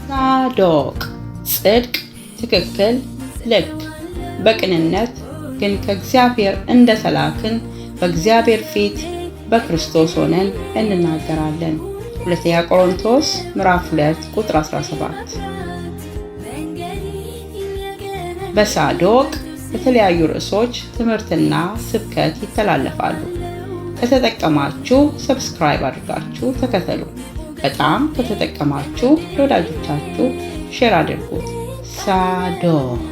ሳዶቅ ጽድቅ፣ ትክክል፣ ልክ፣ በቅንነት ግን ከእግዚአብሔር እንደተላክን በእግዚአብሔር ፊት በክርስቶስ ሆነን እንናገራለን። ሁለተኛ ቆሮንቶስ ምዕራፍ 2 ቁጥር 17። በሳዶቅ የተለያዩ ርዕሶች ትምህርትና ስብከት ይተላለፋሉ። ከተጠቀማችሁ ሰብስክራይብ አድርጋችሁ ተከተሉ። በጣም ከተጠቀማችሁ ለወዳጆቻችሁ ሼር አድርጉት። ሳዶቅ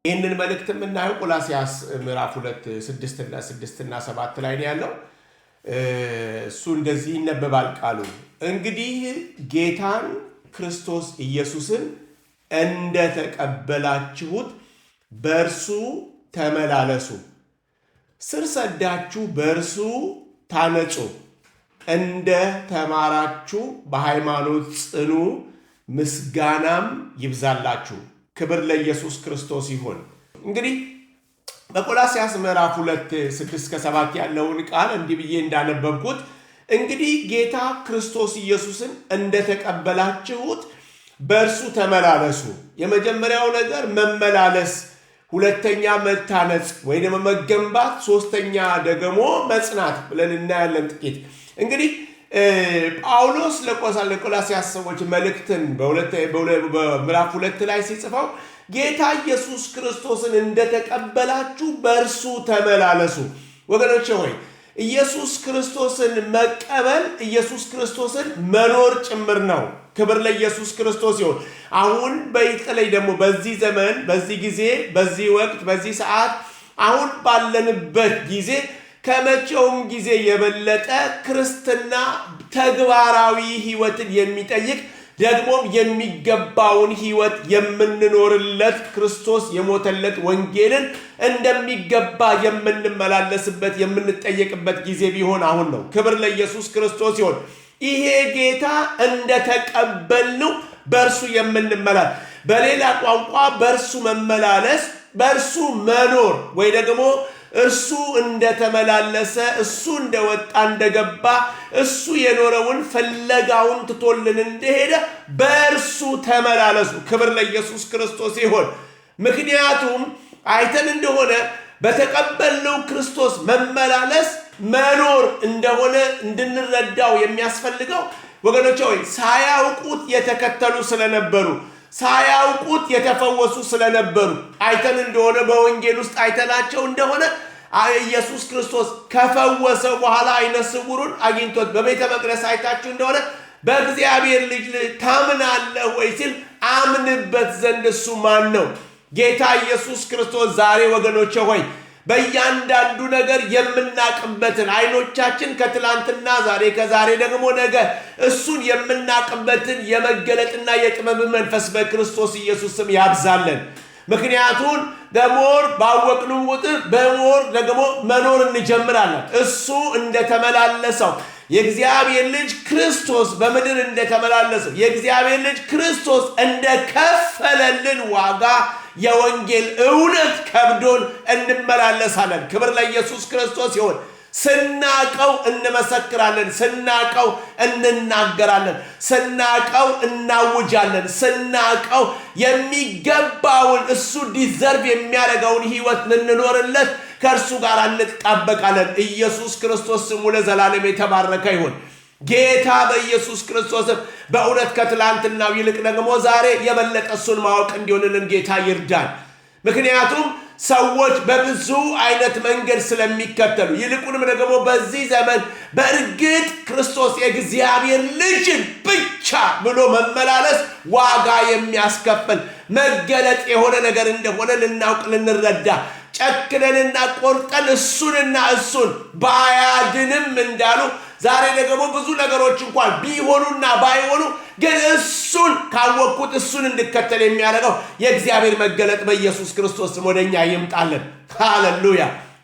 ይህንን መልእክት የምናየው ቆላስይስ ምዕራፍ 2 6 እና 7 ላይ ነው ያለው። እሱ እንደዚህ ይነበባል ቃሉ። እንግዲህ ጌታን ክርስቶስ ኢየሱስን እንደተቀበላችሁት በእርሱ ተመላለሱ፣ ስር ሰዳችሁ በእርሱ ታነጹ፣ እንደ ተማራችሁ በሃይማኖት ጽኑ፣ ምስጋናም ይብዛላችሁ። ክብር ለኢየሱስ ክርስቶስ ይሁን። እንግዲህ በቆላስይስ ምዕራፍ 2 6-7 ያለውን ቃል እንዲህ ብዬ እንዳነበብኩት እንግዲህ ጌታ ክርስቶስ ኢየሱስን እንደተቀበላችሁት በእርሱ ተመላለሱ። የመጀመሪያው ነገር መመላለስ፣ ሁለተኛ መታነጽ ወይ ደግሞ መገንባት፣ ሶስተኛ ደግሞ መጽናት ብለን እናያለን ጥቂት። እንግዲህ ጳውሎስ ለቆላስይስ ሰዎች መልእክትን በምዕራፍ 2 ላይ ሲጽፈው ጌታ ኢየሱስ ክርስቶስን እንደተቀበላችሁ በእርሱ ተመላለሱ። ወገኖቼ ሆይ ኢየሱስ ክርስቶስን መቀበል ኢየሱስ ክርስቶስን መኖር ጭምር ነው። ክብር ለኢየሱስ ክርስቶስ ይሁን። አሁን በተለይ ደግሞ በዚህ ዘመን፣ በዚህ ጊዜ፣ በዚህ ወቅት፣ በዚህ ሰዓት አሁን ባለንበት ጊዜ ከመቼውም ጊዜ የበለጠ ክርስትና ተግባራዊ ህይወትን የሚጠይቅ ደግሞም የሚገባውን ህይወት የምንኖርለት ክርስቶስ የሞተለት ወንጌልን እንደሚገባ የምንመላለስበት የምንጠየቅበት ጊዜ ቢሆን አሁን ነው። ክብር ለኢየሱስ ክርስቶስ ይሁን። ይሄ ጌታ እንደተቀበልነው በእርሱ የምንመላለስ፣ በሌላ ቋንቋ በእርሱ መመላለስ፣ በእርሱ መኖር ወይ ደግሞ እርሱ እንደተመላለሰ፣ እሱ እንደወጣ እንደገባ፣ እሱ የኖረውን ፍለጋውን ትቶልን እንደሄደ በእርሱ ተመላለሱ። ክብር ለኢየሱስ ክርስቶስ ይሁን። ምክንያቱም አይተን እንደሆነ በተቀበልነው ክርስቶስ መመላለስ መኖር እንደሆነ እንድንረዳው የሚያስፈልገው ወገኖች ሆይ ሳያውቁት የተከተሉ ስለነበሩ፣ ሳያውቁት የተፈወሱ ስለነበሩ አይተን እንደሆነ በወንጌል ውስጥ አይተናቸው እንደሆነ ኢየሱስ ክርስቶስ ከፈወሰው በኋላ አይነ ስውሩን አግኝቶት በቤተ መቅደስ አይታችሁ እንደሆነ በእግዚአብሔር ልጅ ታምናለህ ወይ ሲል አምንበት ዘንድ እሱ ማን ነው? ጌታ ኢየሱስ ክርስቶስ። ዛሬ ወገኖቼ ሆይ በእያንዳንዱ ነገር የምናቅበትን አይኖቻችን ከትላንትና ዛሬ ከዛሬ ደግሞ ነገ እሱን የምናቅበትን የመገለጥና የጥበብ መንፈስ በክርስቶስ ኢየሱስ ስም ያብዛለን። ምክንያቱም በሞር ባወቅነው ቁጥር በሞር ደግሞ መኖር እንጀምራለን። እሱ እንደተመላለሰው የእግዚአብሔር ልጅ ክርስቶስ በምድር እንደተመላለሰው የእግዚአብሔር ልጅ ክርስቶስ እንደከፈለልን ዋጋ የወንጌል እውነት ከብዶን እንመላለሳለን። ክብር ለኢየሱስ ክርስቶስ ይሁን። ስናቀው እንመሰክራለን፣ ስናቀው እንናገራለን፣ ስናቀው እናውጃለን፣ ስናቀው የሚገባውን እሱ ዲዘርቭ የሚያደርገውን ህይወት ልንኖርለት ከእርሱ ጋር እንጣበቃለን። ኢየሱስ ክርስቶስ ስሙ ለዘላለም የተባረከ ይሁን። ጌታ በኢየሱስ ክርስቶስ በእውነት ከትላንትናው ይልቅ ደግሞ ዛሬ የበለጠ እሱን ማወቅ እንዲሆንልን ጌታ ይርዳን። ምክንያቱም ሰዎች በብዙ አይነት መንገድ ስለሚከተሉ ይልቁንም ደግሞ በዚህ ዘመን በእርግጥ ክርስቶስ የእግዚአብሔር ልጅን ብቻ ብሎ መመላለስ ዋጋ የሚያስከፍል መገለጥ የሆነ ነገር እንደሆነ ልናውቅ ልንረዳ ጨክነንና ቆርጠን እሱንና እሱን ባያድንም እንዳሉ ዛሬ ደግሞ ብዙ ነገሮች እንኳን ቢሆኑና ባይሆኑ ግን እሱን ካወቅኩት እሱን እንድከተል የሚያደርገው የእግዚአብሔር መገለጥ በኢየሱስ ክርስቶስ ስም ወደኛ ይምጣልን። ሃሌሉያ።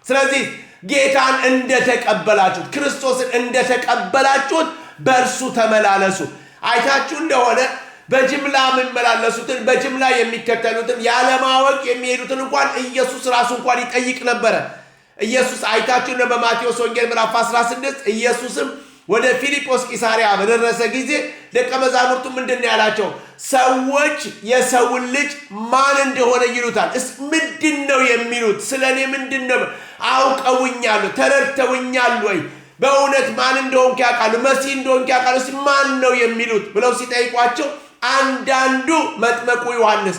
ስለዚህ ጌታን እንደተቀበላችሁት ክርስቶስን እንደተቀበላችሁት በእርሱ ተመላለሱ። አይታችሁ እንደሆነ በጅምላ የሚመላለሱትን በጅምላ የሚከተሉትን ያለማወቅ የሚሄዱትን እንኳን ኢየሱስ ራሱ እንኳን ይጠይቅ ነበረ። ኢየሱስ አይታችሁ ነው በማቴዎስ ወንጌል ምዕራፍ 16 ኢየሱስም ወደ ፊልጶስ ቂሳሪያ በደረሰ ጊዜ ደቀ መዛሙርቱ ምንድን ያላቸው? ሰዎች የሰውን ልጅ ማን እንደሆነ ይሉታል። ምንድን ነው የሚሉት? ስለኔ ምንድን ነው? አውቀውኛል? ተረድተውኛል ወይ? በእውነት ማን እንደሆንክ ያውቃሉ? መሲህ እንደሆንክ ያውቃሉ? ማን ነው የሚሉት ብለው ሲጠይቋቸው አንዳንዱ መጥመቁ ዮሐንስ።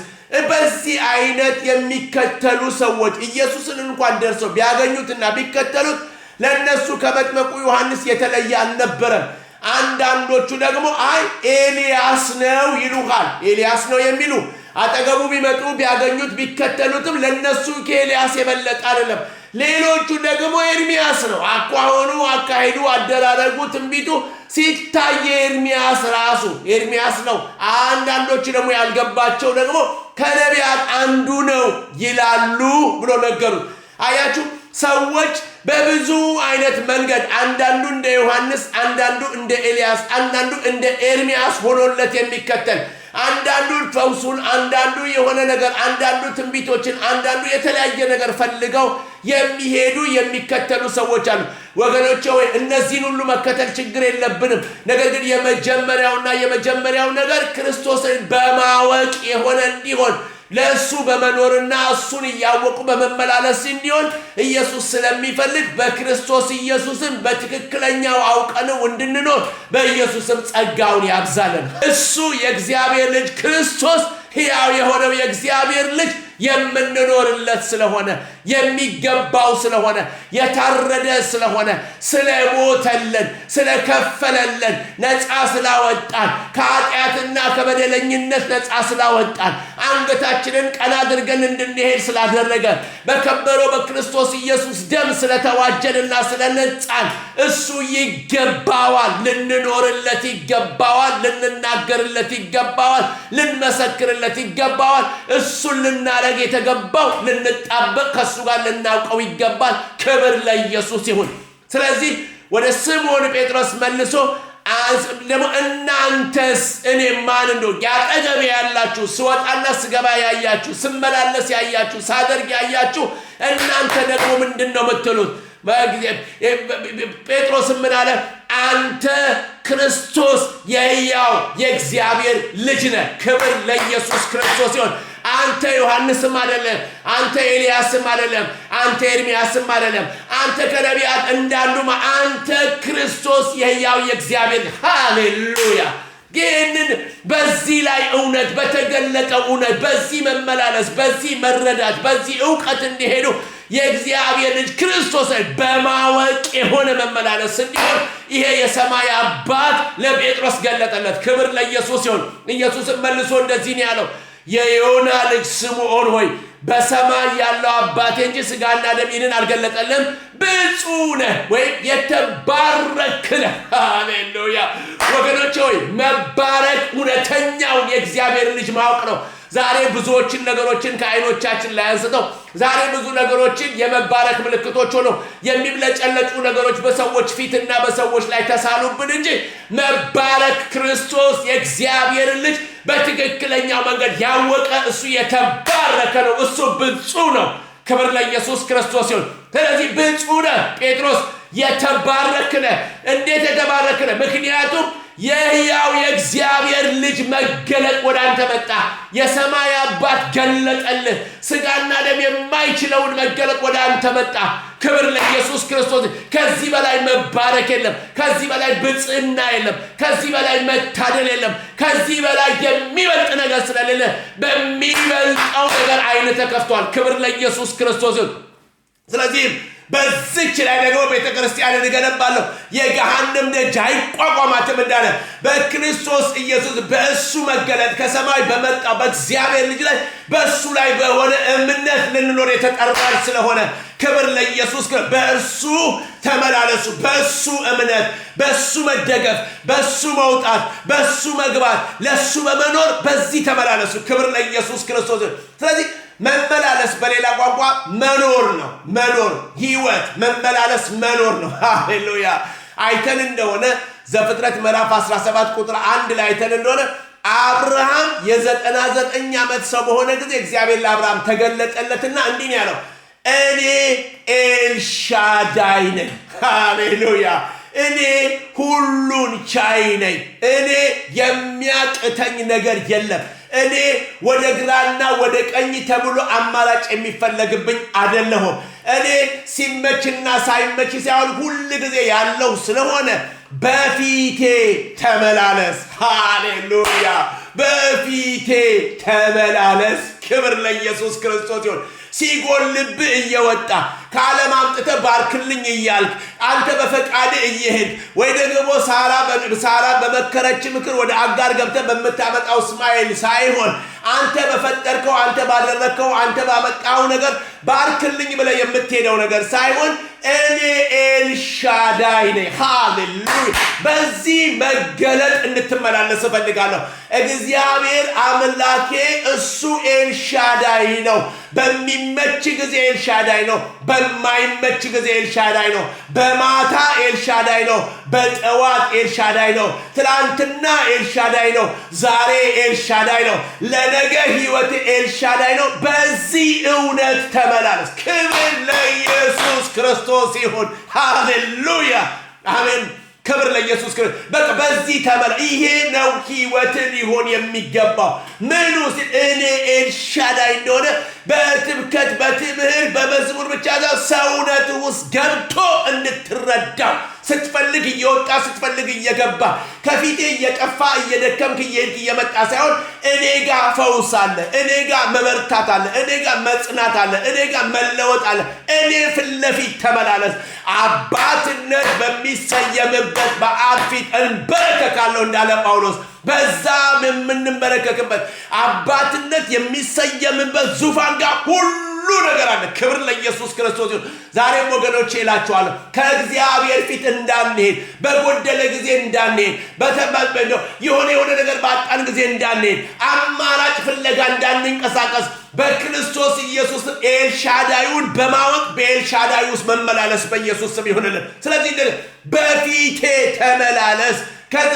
በዚህ አይነት የሚከተሉ ሰዎች ኢየሱስን እንኳን ደርሰው ቢያገኙትና ቢከተሉት ለነሱ ከመጥመቁ ዮሐንስ የተለየ አልነበረም። አንዳንዶቹ ደግሞ አይ ኤልያስ ነው ይሉሃል። ኤልያስ ነው የሚሉ አጠገቡ ቢመጡ ቢያገኙት ቢከተሉትም ለነሱ ከኤልያስ የበለጠ አይደለም። ሌሎቹ ደግሞ ኤርሚያስ ነው። አቋሆኑ፣ አካሄዱ፣ አደራረጉ፣ ትንቢቱ ሲታይ ኤርሚያስ ራሱ ኤርሚያስ ነው። አንዳንዶቹ ደግሞ ያልገባቸው ደግሞ ከነቢያት አንዱ ነው ይላሉ ብሎ ነገሩት። አያችሁ ሰዎች በብዙ አይነት መንገድ አንዳንዱ እንደ ዮሐንስ፣ አንዳንዱ እንደ ኤልያስ፣ አንዳንዱ እንደ ኤርሚያስ ሆኖለት የሚከተል አንዳንዱ ፈውሱን፣ አንዳንዱ የሆነ ነገር፣ አንዳንዱ ትንቢቶችን፣ አንዳንዱ የተለያየ ነገር ፈልገው የሚሄዱ የሚከተሉ ሰዎች አሉ። ወገኖቼ ወይ እነዚህን ሁሉ መከተል ችግር የለብንም። ነገር ግን የመጀመሪያው ነገር ክርስቶስን በማወቅ የሆነ እንዲሆን ለእሱ በመኖርና እሱን እያወቁ በመመላለስ እንዲሆን ኢየሱስ ስለሚፈልግ በክርስቶስ ኢየሱስን በትክክለኛው አውቀነው እንድንኖር በኢየሱስም ጸጋውን ያብዛልን። እሱ የእግዚአብሔር ልጅ ክርስቶስ ሕያው የሆነው የእግዚአብሔር ልጅ የምንኖርለት ስለሆነ የሚገባው ስለሆነ የታረደ ስለሆነ ስለሞተልን ስለከፈለልን ነፃ ስላወጣን ከኃጢአትና ከበደለኝነት ነፃ ስላወጣን አንገታችንን ቀና አድርገን እንድንሄድ ስላደረገ በከበረው በክርስቶስ ኢየሱስ ደም ስለተዋጀንና ስለነጻን እሱ ይገባዋል። ልንኖርለት ይገባዋል። ልንናገርለት ይገባዋል። ልንመሰክርለት ይገባዋል። እሱን ልናረግ የተገባው ልንጣበቅ ከሱ ጋር ልናውቀው ይገባል። ክብር ለኢየሱስ ይሁን። ስለዚህ ወደ ስምዖን ጴጥሮስ መልሶ ደግሞ እናንተስ እኔ ማን እንደሆነ ያጠገቤ ያላችሁ ስወጣና ስገባ ያያችሁ ስመላለስ ያያችሁ ሳደርግ ያያችሁ እናንተ ደግሞ ምንድን ነው የምትሉት? ጴጥሮስ ምን አለ? አንተ ክርስቶስ የሕያው የእግዚአብሔር ልጅ ነህ። ክብር ለኢየሱስ ክርስቶስ ይሁን። አንተ ዮሐንስም አይደለም፣ አንተ ኤልያስም አይደለም፣ አንተ ኤርሚያስም አይደለም፣ አንተ ከነቢያት እንዳንዱ አንተ ክርስቶስ የሕያው የእግዚአብሔር። ሃሌሉያ! ይህንን በዚህ ላይ እውነት በተገለጠው እውነት በዚህ መመላለስ በዚህ መረዳት በዚህ እውቀት እንዲሄዱ የእግዚአብሔር ልጅ ክርስቶስ በማወቅ የሆነ መመላለስ እንዲሆን ይሄ የሰማይ አባት ለጴጥሮስ ገለጠለት። ክብር ለኢየሱስ ይሁን። ኢየሱስም መልሶ እንደዚህ ነው ያለው፣ የዮና ልጅ ስምዖን ሆይ በሰማይ ያለው አባቴ እንጂ ስጋና ደም ይህንን አልገለጠልህም። ብፁዕ ነህ ወይም የተባረክ ነህ። ሃሌሉያ! ወገኖች ሆይ መባረክ እውነተኛውን የእግዚአብሔር ልጅ ማወቅ ነው። ዛሬ ብዙዎችን ነገሮችን ከዓይኖቻችን ላይ አንስተው ዛሬ ብዙ ነገሮችን የመባረክ ምልክቶች ሆነው የሚብለጨለጩ ነገሮች በሰዎች ፊትና በሰዎች ላይ ተሳሉብን እንጂ መባረክ ክርስቶስ የእግዚአብሔር ልጅ በትክክለኛው መንገድ ያወቀ እሱ የተባረከ ነው። እሱ ብፁዕ ነው። ክብር ለኢየሱስ ክርስቶስ ይሁን። ስለዚህ ብፁዕ ነህ ጴጥሮስ፣ የተባረክ ነህ። እንዴት የተባረክ ነህ? ምክንያቱም የሕያው የእግዚአብሔር ልጅ መገለጥ ወደ አንተ መጣ። የሰማይ አባት ገለጠልህ። ስጋና ደም የማይችለውን መገለጥ ወደ አንተ መጣ። ክብር ለኢየሱስ ክርስቶስ። ከዚህ በላይ መባረክ የለም። ከዚህ በላይ ብፅዕና የለም። ከዚህ በላይ መታደል የለም። ከዚህ በላይ የሚበልጥ ነገር ስለሌለ በሚበልጠው ነገር ዓይን ተከፍቷል። ክብር ለኢየሱስ ክርስቶስ። ስለዚህም በዚች ላይ ደግሞ ቤተ ክርስቲያንን እገነባለሁ የገሃነም ደጅ አይቋቋማትም እንዳለ በክርስቶስ ኢየሱስ በእሱ መገለጥ ከሰማይ በመጣ በእግዚአብሔር ልጅ ላይ በእሱ ላይ በሆነ እምነት ልንኖር የተጠራን ስለሆነ ክብር ለኢየሱስ። በእርሱ ተመላለሱ። በእሱ እምነት፣ በእሱ መደገፍ፣ በእሱ መውጣት፣ በእሱ መግባት፣ ለእሱ በመኖር በዚህ ተመላለሱ። ክብር ለኢየሱስ ክርስቶስ። ስለዚህ መመላለስ በሌላ ቋንቋ መኖር ነው። መኖር ህይወት፣ መመላለስ መኖር ነው። ሃሌሉያ! አይተን እንደሆነ ዘፍጥረት ምዕራፍ 17 ቁጥር 1 ላይ አይተን እንደሆነ አብርሃም የ99 ዓመት ሰው በሆነ ጊዜ እግዚአብሔር ለአብርሃም ተገለጠለትና እንዲህ ነው ያለው፣ እኔ ኤልሻዳይ ነኝ። ሃሌሉያ! እኔ ሁሉን ቻይ ነኝ። እኔ የሚያቅተኝ ነገር የለም። እኔ ወደ ግራና ወደ ቀኝ ተብሎ አማራጭ የሚፈለግብኝ አይደለሁም። እኔ ሲመችና ሳይመች ሳይሆን ሁል ጊዜ ያለው ስለሆነ በፊቴ ተመላለስ። ሃሌሉያ! በፊቴ ተመላለስ። ክብር ለኢየሱስ ክርስቶስ ይሁን። ሲጎልብህ እየወጣ ከዓለም አምጥተህ ባርክልኝ እያልክ አንተ በፈቃድ እየሄድ ወይ ደግሞ ሳራ በመከረች ምክር ወደ አጋር ገብተህ በምታመጣው እስማኤል ሳይሆን አንተ በፈጠርከው አንተ ባደረከው አንተ ባመጣው ነገር ባርክልኝ ብለህ የምትሄደው ነገር ሳይሆን እኔ ኤልሻዳይ ነኝ። ሃሌሉያ! በዚህ መገለጥ እንድትመላለስ እፈልጋለሁ። እግዚአብሔር አምላኬ እሱ ኤልሻዳይ ነው። በሚመች ጊዜ ኤልሻዳይ ነው፣ በማይመች ጊዜ ኤልሻዳይ ነው። በማታ ኤልሻዳይ ነው፣ በጠዋት ኤልሻዳይ ነው። ትላንትና ኤልሻዳይ ነው፣ ዛሬ ኤልሻዳይ ነው፣ ለነገ ህይወት ኤልሻዳይ ነው። በዚህ እውነት ተመላለስ። ክብር ለኢየሱስ ክርስቶስ ይሁን። ሃሌሉያ! አሜን። ክብር ለኢየሱስ ክርስቶስ። በቃ በዚህ ተመላ። ይሄ ነው ህይወት ሊሆን የሚገባው። ምኑ ሲል እኔ ኤልሻዳይ እንደሆነ በትምክህት በትምህርት በመዝሙር ብቻ ሰውነት ውስጥ ገብቶ እንድትረዳው ስትፈልግ እየወጣ ስትፈልግ እየገባ ከፊቴ እየጠፋ እየደከምክ እየሄድክ እየመጣ ሳይሆን እኔ ጋር ፈውስ አለ፣ እኔ ጋር መበርታት አለ፣ እኔ ጋር መጽናት አለ፣ እኔ ጋር መለወጥ አለ። እኔ ፊት ለፊት ተመላለስ። አባትነት በሚሰየምበት በአብ ፊት እንበረከካለሁ እንዳለ ጳውሎስ። በዛም የምንበረከክበት አባትነት የሚሰየምበት ዙፋን ጋር ሁሉ ነገር አለ። ክብር ለኢየሱስ ክርስቶስ ይሁን። ዛሬም ወገኖቼ እላችኋለሁ ከእግዚአብሔር ፊት እንዳንሄድ፣ በጎደለ ጊዜ እንዳንሄድ፣ የሆነ ነገር ባጣን ጊዜ እንዳንሄድ፣ አማራጭ ፍለጋ እንዳንንቀሳቀስ በክርስቶስ ኢየሱስ ኤልሻዳዩን በማወቅ በኤልሻዳዩ ውስጥ መመላለስ በኢየሱስ ስም ይሁንልን። ስለዚህ በፊቴ ተመላለስ። ከዛ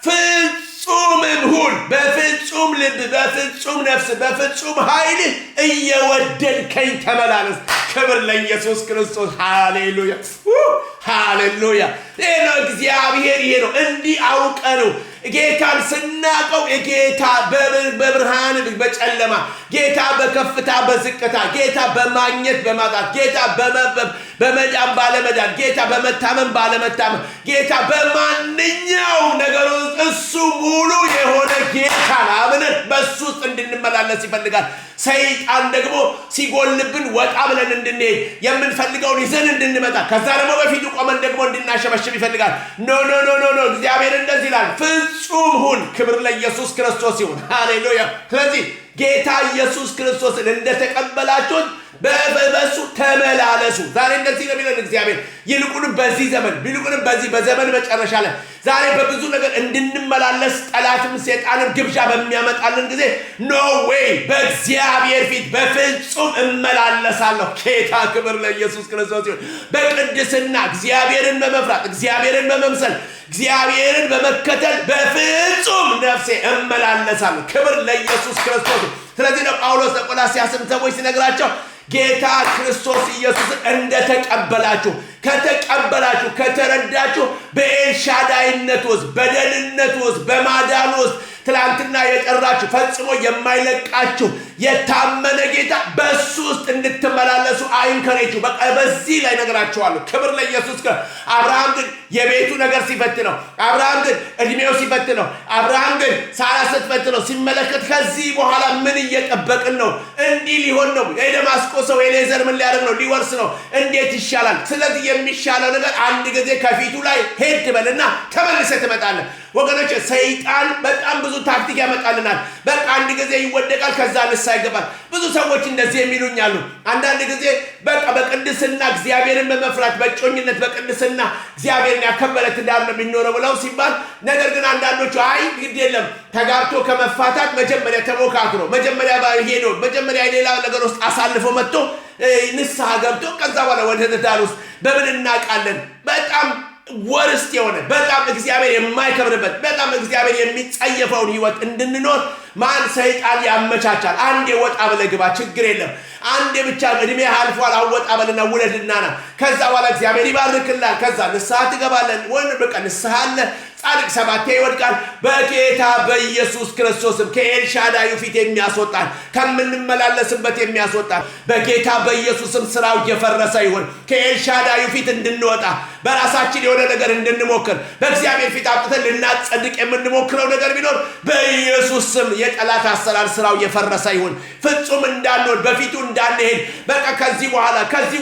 ፍጹምም ሁን፣ በፍጹም ልብ፣ በፍጹም ነፍስ፣ በፍጹም ኃይል እየወደድከኝ ተመላለስ። ክብር ለኢየሱስ ክርስቶስ። ሃሌሉያ ሃሌሉያ። ይሄ ነው እግዚአብሔር፣ ይሄ ነው። እንዲህ አውቀ ነው ጌታን ስናቀው ጌታ በብርሃን በጨለማ፣ ጌታ በከፍታ በዝቅታ፣ ጌታ በማግኘት በማጣት፣ ጌታ በመዳን ባለመዳን፣ ጌታ በመታመን ባለመታመን፣ ጌታ በማንኛው ነገር እሱ ሙሉ የሆነ ጌታ አምነን በሱ ውስጥ እንድንመላለስ ይፈልጋል። ሰይጣን ደግሞ ሲጎልብን ወጣ ብለን እንድንሄድ የምንፈልገውን ይዘን እንድንመጣ ከዛ ደግሞ በፊቱ ቆመን ደግሞ እንድናሸበሽብ ይፈልጋል። ኖ ኖ ኖ ኖ ኖ እግዚአብሔር እንደዚህ ይላል፣ ፍጹም ሁን። ክብር ለኢየሱስ ክርስቶስ ይሁን። ሃሌሉያ። ስለዚህ ጌታ ኢየሱስ ክርስቶስን እንደተቀበላችሁት በሱ ተመላለሱ። ዛሬ እንደዚህ ነው የሚለን እግዚአብሔር። ይልቁንም በዚህ ዘመን ይልቁንም በዚህ በዘመን መጨረሻ ላይ ዛሬ በብዙ ነገር እንድንመላለስ ጠላትም ሰይጣንም ግብዣ በሚያመጣልን ጊዜ ኖ ዌይ በእግዚአብሔር ፊት በፍጹም እመላለሳለሁ። ጌታ ክብር ለኢየሱስ ክርስቶስ ይሁን። በቅድስና እግዚአብሔርን በመፍራት እግዚአብሔርን በመምሰል እግዚአብሔርን በመከተል በፍጹም ነፍሴ እመላለሳለሁ። ክብር ለኢየሱስ ክርስቶስ። ስለዚህ ነው ጳውሎስ ለቆላስያስም ሰዎች ሲነግራቸው ጌታ ክርስቶስ ኢየሱስን እንደተቀበላችሁ ከተረዳችሁ በኤልሻዳይነት ውስጥ በደህንነት ውስጥ በማዳን ውስጥ ትላንትና የጠራችሁ ፈጽሞ የማይለቃችሁ የታመነ ጌታ በሱ ውስጥ እንድትመላለሱ አይንከሬችሁ። በቃ በዚህ ላይ ነገራችኋለሁ። ክብር ለኢየሱስ። አብርሃም ግን የቤቱ ነገር ሲፈትነው፣ አብርሃም ግን እድሜው ሲፈትነው፣ አብርሃም ግን ሳራ ስትፈትነው ሲመለከት ከዚህ በኋላ ምን እየጠበቅን ነው? እንዲህ ሊሆን ነው። የደማስቆ ሰው ኤሌዘር ምን ሊያደርግ ነው? ሊወርስ ነው። እንዴት ይሻላል? ስለዚህ የሚሻለው ነገር አንድ ጊዜ ከፊቱ ላይ ሄድ በልና ተመልሰህ ትመጣለህ። ወገኖች ሰይጣን በጣም ብዙ ታክቲክ ያመጣልናል። በቃ አንድ ጊዜ ይወደቃል፣ ከዛ ንስሐ ይገባል። ብዙ ሰዎች እንደዚህ የሚሉኛሉ። አንዳንድ ጊዜ በቃ በቅድስና እግዚአብሔርን በመፍራት በጮኝነት በቅድስና እግዚአብሔርን ያከበረ ትዳር ነው የሚኖረው ብለው ሲባል፣ ነገር ግን አንዳንዶቹ አይ ግድ የለም ተጋብቶ ከመፋታት መጀመሪያ ተሞካክሮ መጀመሪያ ሄዶ መጀመሪያ ሌላ ነገር ውስጥ አሳልፎ መጥቶ ንስሐ ገብቶ ከዛ በኋላ ወደ ትዳር ውስጥ በምን እናውቃለን? በጣም ወርስት የሆነ በጣም እግዚአብሔር የማይከብርበት በጣም እግዚአብሔር የሚጸየፈውን ህይወት እንድንኖር ማን ሰይጣን ያመቻቻል። አንዴ ወጣ ብለህ ግባ፣ ችግር የለም። አንዴ ብቻ እድሜ አልፏል፣ አወጣ በልና ውለድና ና። ከዛ በኋላ እግዚአብሔር ይባርክላል። ከዛ ንስሐ ትገባለህ። ወን በቃ ንስሐ አለ። ጻድቅ ሰባቴ ይወድቃል። በጌታ በኢየሱስ ክርስቶስም ከኤልሻዳዩ ፊት የሚያስወጣን ከምንመላለስበት የሚያስወጣን በጌታ በኢየሱስም ስራው እየፈረሰ ይሁን። ከኤልሻዳዩ ፊት እንድንወጣ በራሳችን የሆነ ነገር እንድንሞክር በእግዚአብሔር ፊት አጥተን ልናጸድቅ የምንሞክረው ነገር ቢኖር በኢየሱስ ስም የጠላት አሰራር ስራው እየፈረሰ ይሁን። ፍጹም እንዳንሆን በፊቱ እንዳንሄድ በቃ ከዚህ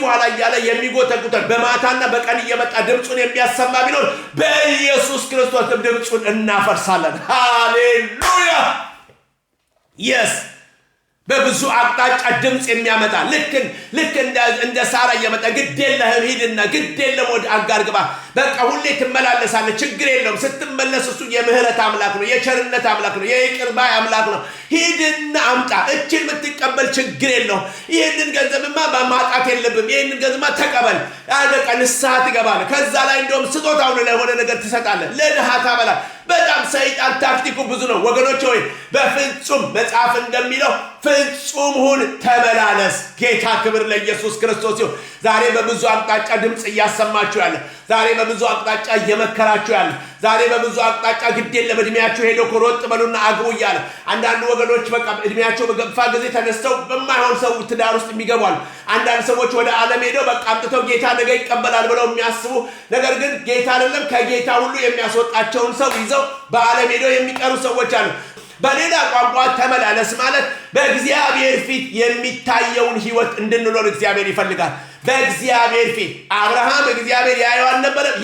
በኋላ እያለ የሚጎተጉተን በማታና በቀን እየመጣ ድምፁን የሚያሰማ ቢኖር በኢየሱስ ክርስቶስ ድምፁን እናፈርሳለን። ሃሌሉያ የስ በብዙ አቅጣጫ ድምፅ የሚያመጣ ልክ እንደ ሳራ እየመጣ ግድ የለህም ሂድና ግድ የለም ወደ አጋር ግባ በቃ ሁሌ ትመላለሳለህ ችግር የለውም። ስትመለስ እሱ የምህረት አምላክ ነው፣ የቸርነት አምላክ ነው፣ የይቅር ባይ አምላክ ነው። ሂድና አምጣ እችን የምትቀበል ችግር የለውም። ይህንን ገንዘብማ ማጣት የለብም። ይህንን ገንዘብማ ተቀበል በቃ ንስሐ ትገባለህ። ከዛ ላይ እንደውም ስጦታውን ለሆነ ነገር ትሰጣለህ፣ ለድሃ ታበላል። በጣም ሰይጣን ታክቲኩ ብዙ ነው ወገኖች ሆይ በፍጹም መጽሐፍ እንደሚለው ፍጹም ሁን ተመላለስ። ጌታ ክብር ለኢየሱስ ክርስቶስ ይሁን። ዛሬ በብዙ አቅጣጫ ድምፅ እያሰማችሁ ያለ፣ ዛሬ በብዙ አቅጣጫ እየመከራችሁ ያለ፣ ዛሬ በብዙ አቅጣጫ ግድ የለም እድሜያችሁ ሄዶ ሮጥ በሉና አግቡ እያለ አንዳንድ ወገኖች በቃ እድሜያቸው በገፋ ጊዜ ተነስተው በማይሆን ሰው ትዳር ውስጥ የሚገባሉ። አንዳንድ ሰዎች ወደ ዓለም ሄደው በቃ አምጥተው ጌታ ነገ ይቀበላል ብለው የሚያስቡ ነገር ግን ጌታ አይደለም ከጌታ ሁሉ የሚያስወጣቸውን ሰው ይዘው በዓለም ሄደው የሚቀሩ ሰዎች አሉ። በሌላ ቋንቋ ተመላለስ ማለት በእግዚአብሔር ፊት የሚታየውን ህይወት እንድንኖር እግዚአብሔር ይፈልጋል። በእግዚአብሔር ፊት አብርሃም እግዚአብሔር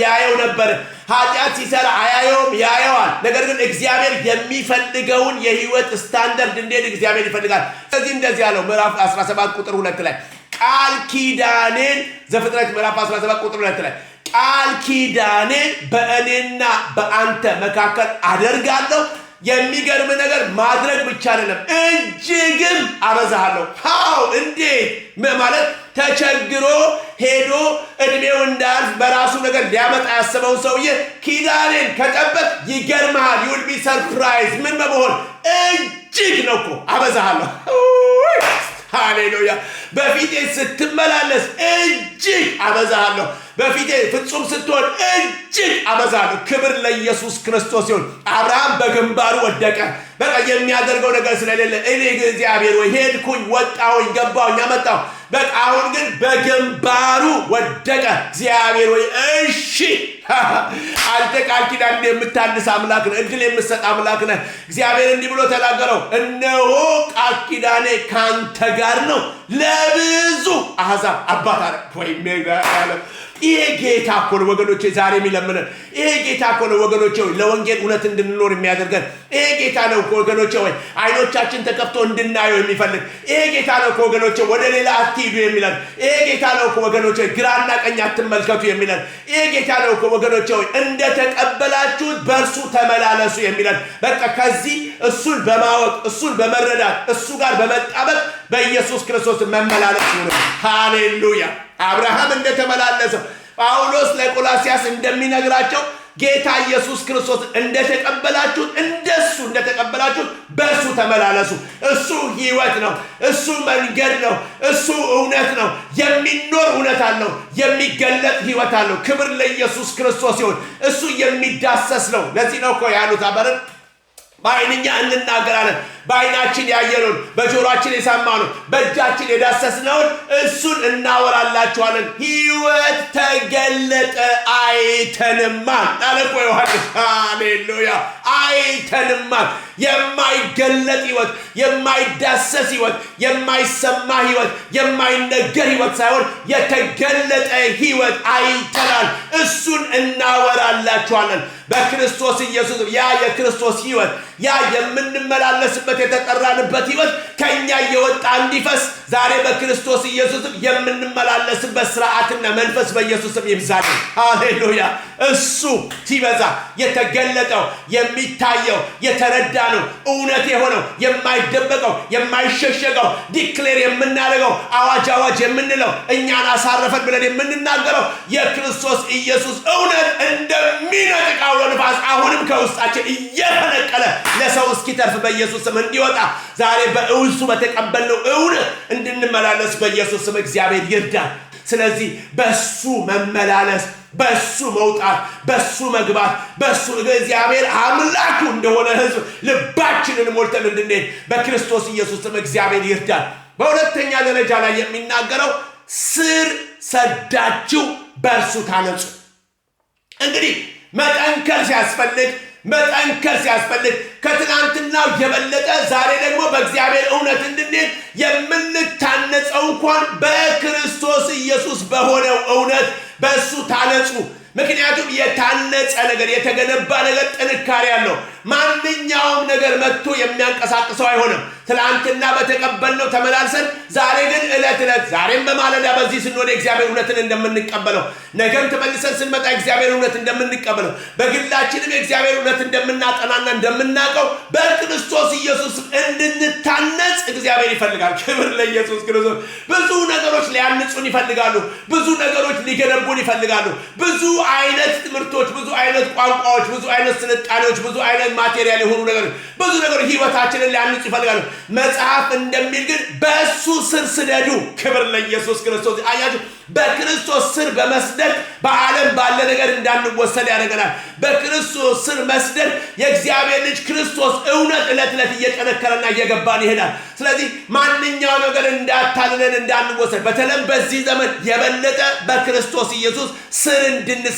ያየው ነበር። ኃጢአት ሲሰራ አያየውም፣ ያየዋል። ነገር ግን እግዚአብሔር የሚፈልገውን የህይወት ስታንዳርድ እንዴት እግዚአብሔር ይፈልጋል። ስለዚህ እንደዚህ ያለው ምዕራፍ 17 ቁጥር 2 ላይ ቃል ኪዳኔን ዘፍጥረት ምዕራፍ 17 ቁጥር 2 ላይ ቃል ኪዳኔን በእኔና በአንተ መካከል አደርጋለሁ። የሚገርም ነገር ማድረግ ብቻ አይደለም እጅግም አበዛሃለሁ። ሃው እንዴት ማለት ተቸግሮ ሄዶ እድሜው እንዳልፍ በራሱ ነገር ሊያመጣ ያሰበውን ሰውዬ ኪዳኔን ከጠበቅ ይገርምሃል። you will be surprised ምን በመሆን እጅግ ነው እኮ አበዛሃለሁ። ሃሌሉያ በፊቴ ስትመላለስ እጅግ አበዛሃለሁ። በፊቴ ፍጹም ስትሆን እጅግ አበዛሃለሁ። ክብር ለኢየሱስ ክርስቶስ ይሁን። አብርሃም በግንባሩ ወደቀ። በቃ የሚያደርገው ነገር ስለሌለ እኔ እግዚአብሔር ወይ ሄድኩኝ፣ ወጣሁኝ፣ ገባሁኝ፣ አመጣሁ በቃ አሁን ግን በግንባሩ ወደቀ። እግዚአብሔር ወይ እሺ አንተ ቃል ኪዳን የምታድስ አምላክ ነህ፣ እድል የምትሰጥ አምላክ ነህ። እግዚአብሔር እንዲህ ብሎ ተናገረው፣ እነሆ ቃል ኪዳኔ ካንተ ጋር ነው፣ ለብዙ አሕዛብ አባት አደረግ። ወይኔ ያለ ይሄ ጌታ እኮ ነው ወገኖቼ ዛሬ የሚለምነን። ይሄ ጌታ እኮ ነው ወገኖቼ ለወንጌል እውነት እንድንኖር የሚያደርገን። ይሄ ጌታ ነው ወገኖቼ አይኖቻችን ተከፍቶ እንድናየው የሚፈልግ። ይሄ ጌታ ነው ወገኖቼ ወደ ሌላ አትሂዱ የሚለን። ይሄ ጌታ ነው ወገኖቼ ግራና ቀኝ አትመልከቱ የሚለን። ይሄ ጌታ ነው ወገኖቼ እንደተቀበላችሁት በእርሱ ተመላለሱ የሚለን። በቃ ከዚህ እሱን በማወቅ እሱን በመረዳት እሱ ጋር በመጣበቅ በኢየሱስ ክርስቶስ መመላለስ ነው። ሃሌሉያ አብርሃም እንደተመላለሰ ጳውሎስ ለቆላስያስ እንደሚነግራቸው ጌታ ኢየሱስ ክርስቶስ እንደተቀበላችሁት እንደሱ እንደተቀበላችሁት በእሱ ተመላለሱ። እሱ ህይወት ነው፣ እሱ መንገድ ነው፣ እሱ እውነት ነው። የሚኖር እውነት አለው፣ የሚገለጥ ህይወት አለው። ክብር ለኢየሱስ ክርስቶስ ይሁን። እሱ የሚዳሰስ ነው። ለዚህ ነው እኮ ያሉት አበረን በዓይንኛ እንናገራለን። በዓይናችን ያየነውን በጆሮአችን የሰማነውን በእጃችን የዳሰስነውን እሱን እናወራላችኋለን። ህይወት ተገለጠ አይተንማል አለ እኮ ዮሐንስ። ሃሌሉያ አይተንማል። የማይገለጥ ህይወት፣ የማይዳሰስ ህይወት፣ የማይሰማ ህይወት፣ የማይነገር ህይወት ሳይሆን የተገለጠ ህይወት አይተናል። እሱን እናወራላችኋለን። በክርስቶስ ኢየሱስ ያ የክርስቶስ ህይወት ያ የምንመላለስበት የተጠራንበት ሕይወት ከኛ እየወጣ እንዲፈስ ዛሬ በክርስቶስ ኢየሱስም የምንመላለስበት ስርዓትና መንፈስ በኢየሱስም ይብዛል። ሃሌሉያ። እሱ ሲበዛ የተገለጠው የሚታየው የተረዳነው እውነት የሆነው የማይደበቀው የማይሸሸገው ዲክሌር የምናደርገው አዋጅ የምንለው እኛን አሳረፈን ብለን የምንናገረው የክርስቶስ ኢየሱስ እውነት እንደሚነጥቅ አውሎ ነፋስ አሁንም ከውስጣችን እየፈነቀለ ለሰው እስኪተርፍ በኢየሱስ ስም እንዲወጣ ዛሬ በእውሱ በተቀበልነው እውነት እንድንመላለስ በኢየሱስ ስም እግዚአብሔር ይርዳል። ስለዚህ በሱ መመላለስ፣ በሱ መውጣት፣ በሱ መግባት፣ በሱ እግዚአብሔር አምላኩ እንደሆነ ሕዝብ ልባችንን ሞልተን እንድንሄድ በክርስቶስ ኢየሱስ ስም እግዚአብሔር ይርዳል። በሁለተኛ ደረጃ ላይ የሚናገረው ስር ሰዳችሁ በእርሱ ታነጹ። እንግዲህ መጠንከር ሲያስፈልግ ከትናንትናው የበለጠ ዛሬ ደግሞ በእግዚአብሔር እውነት እንድንሄድ የምንታነጸው እንኳን በክርስቶስ ኢየሱስ በሆነው እውነት በእሱ ታነጹ። ምክንያቱም የታነጸ ነገር የተገነባ ነገር ጥንካሬ ያለው ማንኛውም ነገር መጥቶ የሚያንቀሳቅሰው አይሆንም። ትላንትና በተቀበልነው ተመላልሰን ዛሬ ግን ዕለት ዛሬም በማለዳ በዚህ ስንሆን እግዚአብሔር እውነትን እንደምንቀበለው ነገም ተመልሰን ስንመጣ እግዚአብሔር እውነት እንደምንቀበለው በግላችንም የእግዚአብሔር እውነት እንደምናጠናና እንደምናውቀው በክርስቶስ ኢየሱስ እንድንታነጽ እግዚአብሔር ይፈልጋል። ክብር ለኢየሱስ ክርስቶስ። ብዙ ነገሮች ሊያንጹን ይፈልጋሉ። ብዙ ነገሮች ሊገነቡን ይፈልጋሉ። ብዙ አይነት ትምህርቶች፣ ብዙ አይነት ቋንቋዎች፣ ብዙ አይነት ስልጣኔዎች፣ ብዙ አይነት ማቴሪያል የሆኑ ነገሮች፣ ብዙ ነገሮች ህይወታችንን ሊያንጹ ይፈልጋሉ። መጽሐፍ እንደሚል ግን በእሱ ስር ስደዱ። ክብር ለኢየሱስ ክርስቶስ። አያችሁ፣ በክርስቶስ ስር በመስደድ በዓለም ባለ ነገር እንዳንወሰድ ያደርገናል። በክርስቶስ ስር መስደድ የእግዚአብሔር ልጅ ክርስቶስ እውነት ዕለት እየጠነከረና እየገባን ይሄዳል። ስለዚህ ማንኛው ነገር እንዳታልለን እንዳንወሰድ፣ በተለይ በዚህ ዘመን የበለጠ በክርስቶስ ኢየሱስ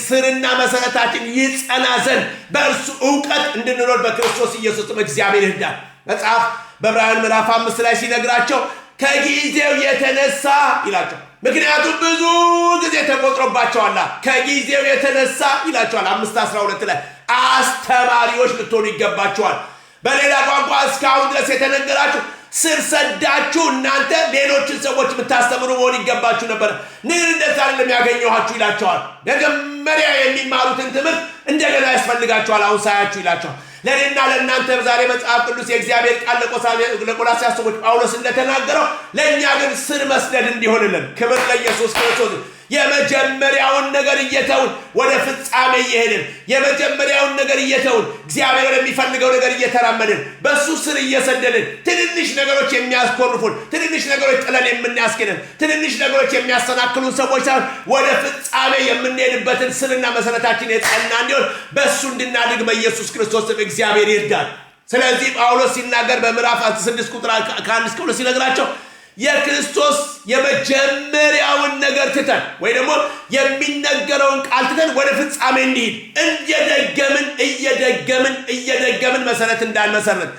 ስርና መሰረታችን ይጸና ዘንድ በእርሱ ዕውቀት እንድንኖር በክርስቶስ ኢየሱስም እግዚአብሔር ይርዳል። መጽሐፍ በዕብራውያን ምዕራፍ 5 ላይ ሲነግራቸው ከጊዜው የተነሳ ይላቸው። ምክንያቱም ብዙ ጊዜ ተቆጥሮባቸዋል። ከጊዜው የተነሳ ይላቸዋል 5:12 ላይ አስተማሪዎች ልትሆኑ ይገባቸዋል። በሌላ ቋንቋ እስካሁን ድረስ የተነገራችሁ ስር ሰዳችሁ እናንተ ሌሎችን ሰዎች የምታስተምሩ መሆን ይገባችሁ ነበር። እንደዛ አይደለም ያገኘኋችሁ ይላቸዋል። መጀመሪያ የሚማሩትን ትምህርት እንደገና ያስፈልጋቸዋል አሁን ሳያችሁ ይላቸዋል። ለእኔና ለእናንተ ዛሬ መጽሐፍ ቅዱስ የእግዚአብሔር ቃል ለቆላስይስ ሰዎች ጳውሎስ እንደተናገረው ለእኛ ግን ስር መስደድ እንዲሆንልን ክብር ለኢየሱስ ክርስቶስ። የመጀመሪያውን ነገር እየተውን ወደ ፍጻሜ እየሄድን የመጀመሪያውን ነገር እየተውን እግዚአብሔር ወደሚፈልገው ነገር እየተራመድን በሱ ስር እየሰደድን ትንንሽ ነገሮች የሚያስኮርፉን፣ ትንንሽ ነገሮች ጥለን የምናስኬድን፣ ትንንሽ ነገሮች የሚያሰናክሉን ሰዎች ሳይሆን ወደ ፍጻሜ የምንሄድበትን ስርና መሰረታችን የጸና እንዲሆን በሱ እንድናድግ በኢየሱስ ክርስቶስ እግዚአብሔር ይርዳል። ስለዚህ ጳውሎስ ሲናገር በምዕራፍ 6 ቁጥር 1-2 ሲነግራቸው የክርስቶስ የመጀመሪያውን ነገር ትተን ወይ ደግሞ የሚነገረውን ቃል ትተን ወደ ፍጻሜ እንዲሄድ እየደገምን መሰረት እንዳንመሰረት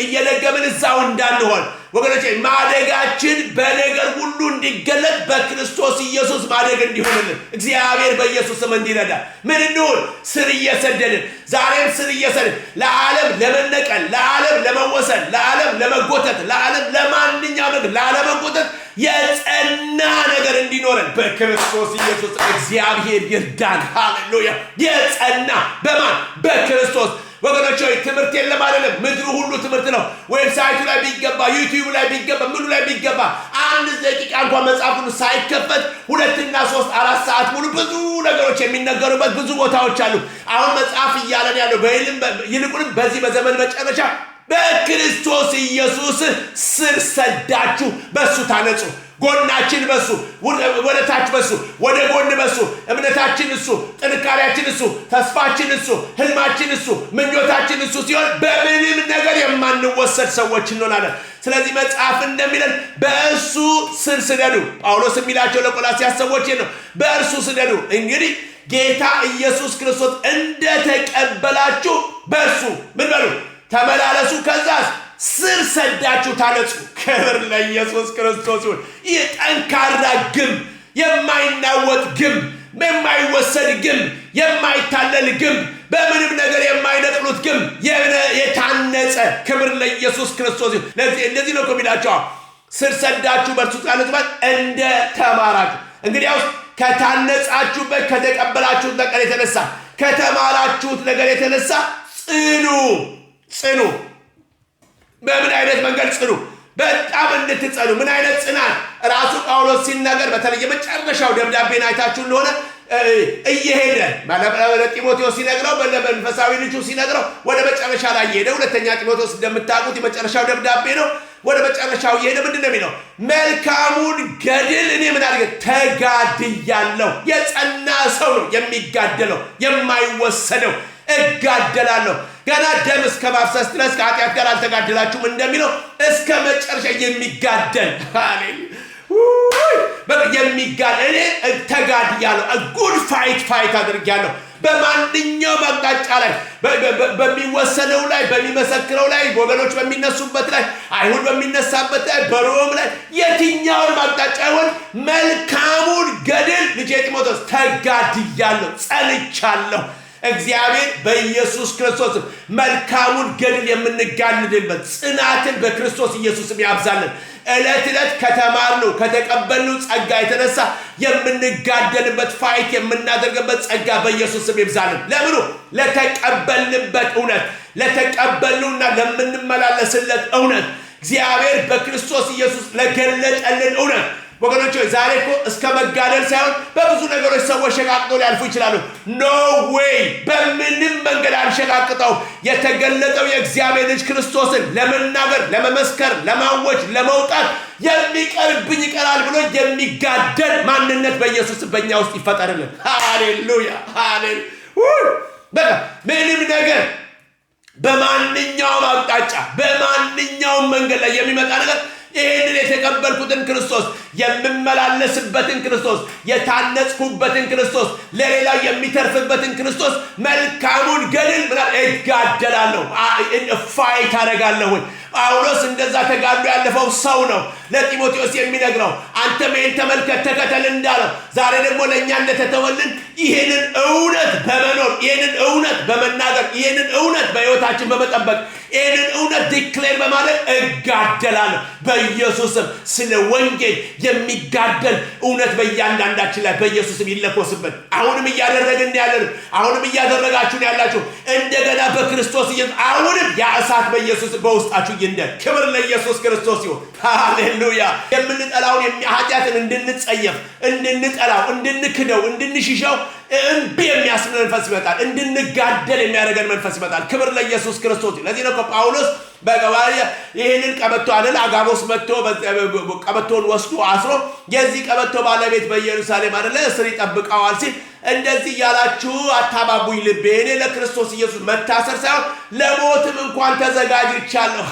እየደገምን እዛው እንዳንሆን ወገኖቼ ማደጋችን በነገር ሁሉ እንዲገለጥ በክርስቶስ ኢየሱስ ማደግ እንዲሆንልን እግዚአብሔር በኢየሱስ ስም እንዲረዳ ምን እንሁን? ስር እየሰደድን ዛሬም ስር እየሰደድን ለዓለም ለመነቀል፣ ለዓለም ለመወሰን፣ ለዓለም ለመጎተት፣ ለዓለም ለማንኛውም ነገር ላለመጎተት የጸና ነገር እንዲኖረን በክርስቶስ ኢየሱስ እግዚአብሔር ይርዳን። ሃሌሉያ። የጸና በማን? በክርስቶስ። ወገኖች ሆይ ትምህርት የለም አይደለም። ምድሩ ሁሉ ትምህርት ነው። ዌብሳይቱ ላይ ቢገባ፣ ዩቲዩብ ላይ ቢገባ፣ ምኑ ላይ ቢገባ አንድ ደቂቃ እንኳን መጽሐፉን ሳይከፈት 2-3-4 ሰዓት ሙሉ ብዙ ነገሮች የሚነገሩበት ብዙ ቦታዎች አሉ። አሁን መጽሐፍ እያለን ያለው ይልቁንም በዚህ በዘመን መጨረሻ በክርስቶስ ኢየሱስ ስር ሰዳችሁ በሱ ታነጹ። ጎናችን በሱ፣ ወደ ታች በሱ፣ ወደ ጎን በሱ፣ እምነታችን እሱ፣ ጥንካሬያችን እሱ፣ ተስፋችን እሱ፣ ህልማችን እሱ፣ ምኞታችን እሱ ሲሆን በምንም ነገር የማንወሰድ ሰዎች እንሆናለን። ስለዚህ መጽሐፍ እንደሚለን በእሱ ስር ስደዱ። ጳውሎስ የሚላቸው ለቆላስይስ ሰዎች ነው። በእርሱ ስደዱ። እንግዲህ ጌታ ኢየሱስ ክርስቶስ እንደተቀበላችሁ በእሱ ምን በሉ? ተመላለሱ። ከዛስ ስር ሰዳችሁ ታነጹ። ክብር ለኢየሱስ ክርስቶስ ይሁን። ይህ ጠንካራ ግንብ፣ የማይናወጥ ግንብ፣ የማይወሰድ ግንብ፣ የማይታለል ግንብ በምንም ነገር የማይነቅሉት ግን የታነጸ ክብር ለኢየሱስ ክርስቶስ። እንደዚህ ነው የሚላቸው ስር ሰዳችሁ በእርሱ ጻነት እንደ ተማራችሁ። እንግዲያውስ ከታነጻችሁበት ከተቀበላችሁት ነገር የተነሳ ከተማራችሁት ነገር የተነሳ ጽኑ። በምን አይነት መንገድ ጽኑ? በጣም እንድትጸኑ። ምን አይነት ጽናት? ራሱ ጳውሎስ ሲናገር በተለይ የመጨረሻው ደብዳቤን አይታችሁ እንደሆነ እየሄደ ለጢሞቴዎስ ሲነግረው በመንፈሳዊ ልጁ ሲነግረው ወደ መጨረሻ ላይ እየሄደ ሁለተኛ ጢሞቴዎስ እንደምታውቁት የመጨረሻው ደብዳቤ ነው። ወደ መጨረሻው እየሄደ ምንድን ነው የሚለው? መልካሙን ገድል እኔ ምን አድርገ ተጋድያለሁ። የጸና ሰው ነው የሚጋደለው፣ የማይወሰደው። እጋደላለሁ ገና ደም እስከ ማፍሰስ ድረስ ከኃጢአት ጋር አልተጋደላችሁም እንደሚለው እስከ መጨረሻ የሚጋደል የሚጋደል እኔ ተጋድያለሁ። ጉድ ፋይት አድርጊያለሁ። በማንኛውም አቅጣጫ ላይ በሚወሰነው ላይ በሚመሰክረው ላይ ወገኖች በሚነሱበት ላይ አይሁድ በሚነሳበት ላይ በሮም ላይ የትኛውን አቅጣጫ ይሆን መልካሙን ገድል ልጄ ጢሞቴዎስ ተጋድያለሁ፣ ጸንቻለሁ። እግዚአብሔር በኢየሱስ ክርስቶስ መልካሙን ገድል የምንጋድልበት ጽናትን በክርስቶስ ኢየሱስም ያብዛልን። ዕለት ዕለት ከተማርነው ከተቀበልነው ጸጋ የተነሳ የምንጋደልበት ፋይት የምናደርግበት ጸጋ በኢየሱስም ይብዛልን። ለምኑ? ለተቀበልንበት እውነት፣ ለተቀበልነውና ለምንመላለስለት እውነት፣ እግዚአብሔር በክርስቶስ ኢየሱስ ለገለጠልን እውነት። ወገኖች ዛሬ እኮ እስከ መጋደል ሳይሆን በብዙ ነገሮች ሰዎች ሸቃቅጠው ሊያልፉ ይችላሉ። ኖ ዌይ፣ በምንም መንገድ አንሸቃቅጠው። የተገለጠው የእግዚአብሔር ልጅ ክርስቶስን ለመናገር፣ ለመመስከር፣ ለማወጅ፣ ለመውጣት የሚቀርብኝ ይቀራል ብሎ የሚጋደል ማንነት በኢየሱስ በእኛ ውስጥ ይፈጠርልን። ሃሌሉያ ሃሌሉያ። በቃ ምንም ነገር በማንኛውም አቅጣጫ በማንኛውም መንገድ ላይ የሚመጣ ነገር ይህንን የተቀበልኩትን ክርስቶስ የምመላለስበትን ክርስቶስ የታነጽኩበትን ክርስቶስ ለሌላው የሚተርፍበትን ክርስቶስ መልካሙን ገድል እጋደላለሁ፣ ፋይት አደርጋለሁ። ጳውሎስ እንደዛ ተጋድሎ ያለፈው ሰው ነው ለጢሞቴዎስ የሚነግረው። አንተ ይህን ተመልከት ተከተል እንዳለው ዛሬ ደግሞ ለእኛ እንደተተወልን ይህንን እውነት በመኖር ይህንን እውነት በመናገር ይህንን እውነት በሕይወታችን በመጠበቅ ይህንን እውነት ዲክሌር በማድረግ እጋደላለሁ። በኢየሱስም ስለ ወንጌል የሚጋደል እውነት በእያንዳንዳችን ላይ በኢየሱስም ይለኮስብን። አሁንም እያደረግን ያለን አሁንም እያደረጋችሁን ያላችሁ እንደገና በክርስቶስ ኢየሱስ አሁንም ያ እሳት በኢየሱስ በውስጣችሁ ይንደድ። ክብር ለኢየሱስ ክርስቶስ ይሁን። ሃሌሉያ። የምንጠላውን ኃጢአትን እንድንጸየፍ፣ እንድንጠላው፣ እንድንክደው፣ እንድንሽሸው እምቢ የሚያስብል መንፈስ ይመጣል። እንድንጋደል የሚያደርገን መንፈስ ይመጣል። ክብር ለኢየሱስ ክርስቶስ። ለዚህ ነው ጳውሎስ በገባያ ይህንን ቀበቶ አደል አጋቦስ መጥቶ ቀበቶን ወስዶ አስሮ የዚህ ቀበቶ ባለቤት በኢየሩሳሌም አደለ እስር ይጠብቀዋል ሲል እንደዚህ ያላችሁ አታባቡኝ ልቤ፣ እኔ ለክርስቶስ ኢየሱስ መታሰር ሳይሆን ለሞትም እንኳን ተዘጋጅቻለሁ።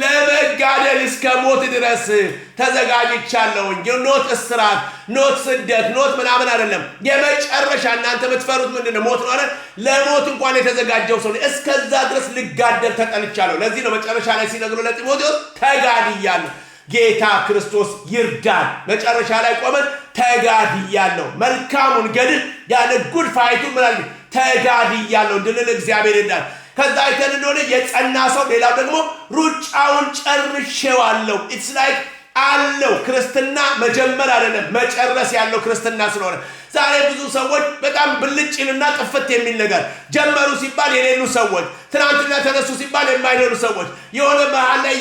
ለመጋደል እስከ ሞት ድረስ ተዘጋጅቻለሁ። ኖት እስራት፣ ኖት ስደት፣ ኖት ምናምን አይደለም። የመጨረሻ እናንተ የምትፈሩት ምንድነው? ሞት ነው አይደል? ለሞት እንኳን የተዘጋጀው ሰው እስከዛ ድረስ ልጋደል ተጠልቻለሁ። ለዚህ ነው መጨረሻ ላይ ሲነግሩ ለጢሞቴዎስ ተጋድያለሁ። ጌታ ክርስቶስ ይርዳን። መጨረሻ ላይ ቆመን ተጋድያለሁ፣ መልካሙን ገድል ያለ ጉድ ፋይቱ ምናል ተጋድያለሁ እንድንል እግዚአብሔር ይርዳን። ከዛ አይተን እንደሆነ የጸና ሰው ሌላው ደግሞ ሩጫውን ጨርሼዋለሁ። ኢትስ ላይክ አለው ክርስትና መጀመር አይደለም መጨረስ ያለው ክርስትና ስለሆነ ዛሬ ብዙ ሰዎች በጣም ብልጭልና ጥፍት የሚል ነገር ጀመሩ ሲባል የሌሉ ሰዎች፣ ትናንትና ተነሱ ሲባል የማይኖሩ ሰዎች የሆነ መሃል ላይ